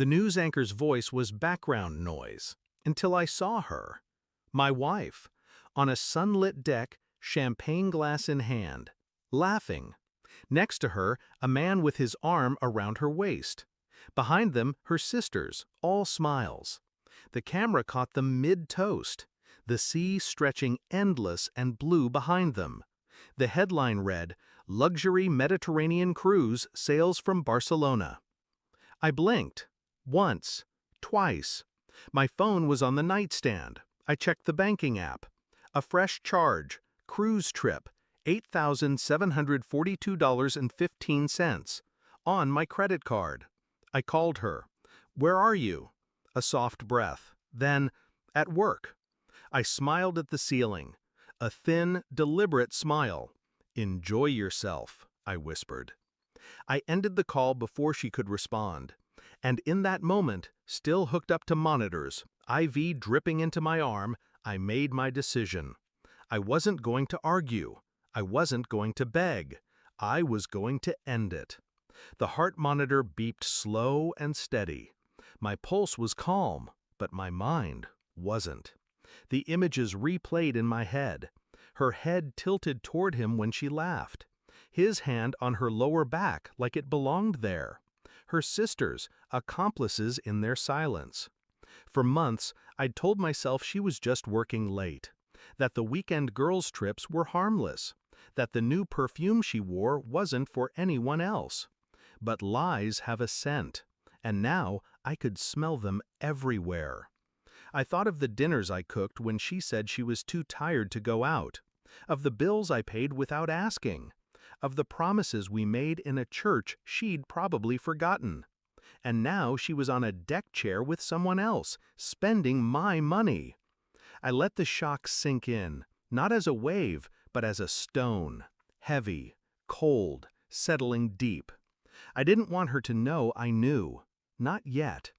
The news anchor's voice was background noise until I saw her, my wife, on a sunlit deck, champagne glass in hand, laughing. Next to her, a man with his arm around her waist. Behind them, her sisters, all smiles. The camera caught them mid-toast, the sea stretching endless and blue behind them. The headline read, "Luxury Mediterranean Cruise Sails from Barcelona." I blinked. Once. Twice. My phone was on the nightstand. I checked the banking app. A fresh charge. Cruise trip. $8,742.15. On my credit card. I called her. "Where are you?" A soft breath. Then, "At work." I smiled at the ceiling. A thin, deliberate smile. "Enjoy yourself," I whispered. I ended the call before she could respond. And in that moment, still hooked up to monitors, IV dripping into my arm, I made my decision. I wasn't going to argue. I wasn't going to beg. I was going to end it. The heart monitor beeped slow and steady. My pulse was calm, but my mind wasn't. The images replayed in my head. Her head tilted toward him when she laughed. His hand on her lower back like it belonged there. Her sisters, accomplices in their silence. For months, I'd told myself she was just working late, that the weekend girls' trips were harmless, that the new perfume she wore wasn't for anyone else. But lies have a scent, and now I could smell them everywhere. I thought of the dinners I cooked when she said she was too tired to go out, of the bills I paid without asking, of the promises we made in a church she'd probably forgotten. And now she was on a deck chair with someone else, spending my money. I let the shock sink in, not as a wave, but as a stone, heavy, cold, settling deep. I didn't want her to know I knew. Not yet.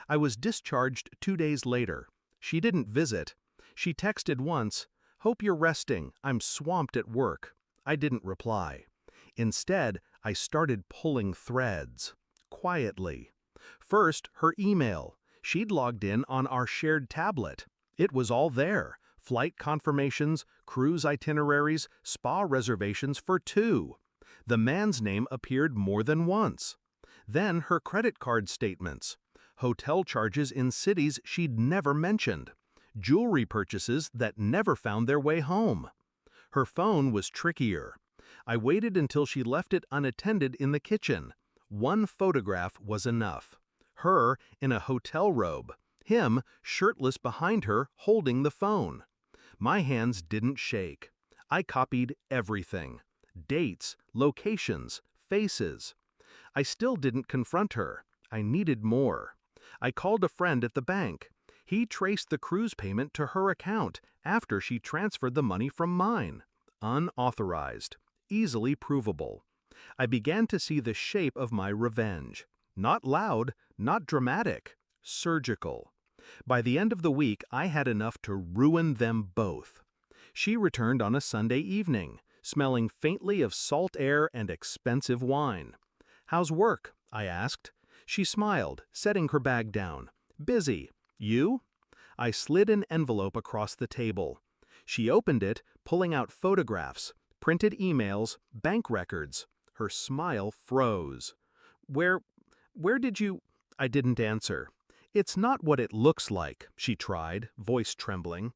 I was discharged 2 days later. She didn't visit. She texted once, "Hope you're resting, I'm swamped at work." I didn't reply. Instead, I started pulling threads. Quietly. First, her email. She'd logged in on our shared tablet. It was all there. Flight confirmations, cruise itineraries, spa reservations for 2. The man's name appeared more than once. Then her credit card statements. Hotel charges in cities she'd never mentioned. Jewelry purchases that never found their way home. Her phone was trickier. I waited until she left it unattended in the kitchen. One photograph was enough. Her in a hotel robe. Him shirtless behind her holding the phone. My hands didn't shake. I copied everything. Dates, locations, faces. I still didn't confront her. I needed more. I called a friend at the bank. He traced the cruise payment to her account after she transferred the money from mine. Unauthorized. Easily provable. I began to see the shape of my revenge. Not loud, not dramatic. Surgical. By the end of the week, I had enough to ruin them both. She returned on a Sunday evening, smelling faintly of salt air and expensive wine. "How's work?" I asked. She smiled, setting her bag down. "Busy. You?" I slid an envelope across the table. She opened it, pulling out photographs, printed emails, bank records. Her smile froze. Where did you—" I didn't answer. "It's not what it looks like," she tried, voice trembling.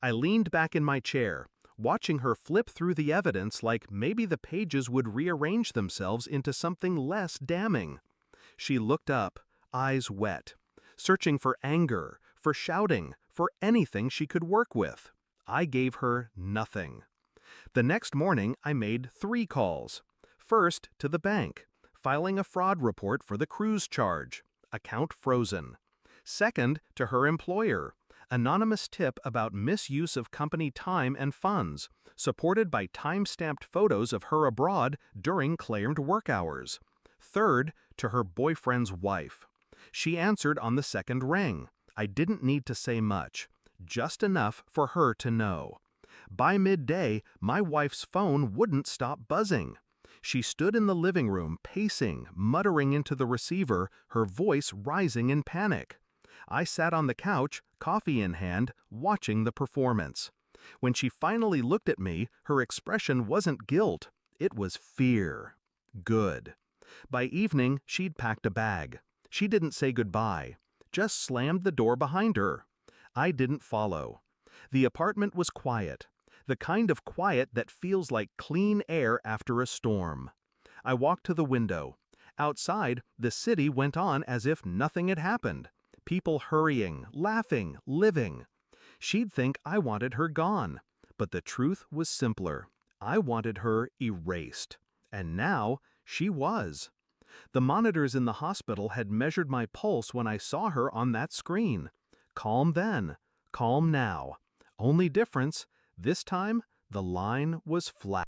I leaned back in my chair, watching her flip through the evidence like maybe the pages would rearrange themselves into something less damning. She looked up, eyes wet, searching for anger, for shouting, for anything she could work with. I gave her nothing. The next morning, I made 3 calls. First, to the bank, filing a fraud report for the cruise charge. Account frozen. Second, to her employer. Anonymous tip about misuse of company time and funds, supported by time-stamped photos of her abroad during claimed work hours. Third, to her boyfriend's wife. She answered on the second ring. I didn't need to say much, just enough for her to know. By midday, my wife's phone wouldn't stop buzzing. She stood in the living room, pacing, muttering into the receiver, her voice rising in panic. I sat on the couch, coffee in hand, watching the performance. When she finally looked at me, her expression wasn't guilt, it was fear. Good. By evening, she'd packed a bag. She didn't say goodbye, just slammed the door behind her. I didn't follow. The apartment was quiet, the kind of quiet that feels like clean air after a storm. I walked to the window. Outside, the city went on as if nothing had happened. People hurrying, laughing, living. She'd think I wanted her gone. But the truth was simpler. I wanted her erased. And now, she was. The monitors in the hospital had measured my pulse when I saw her on that screen. Calm then, calm now. Only difference, this time, the line was flat.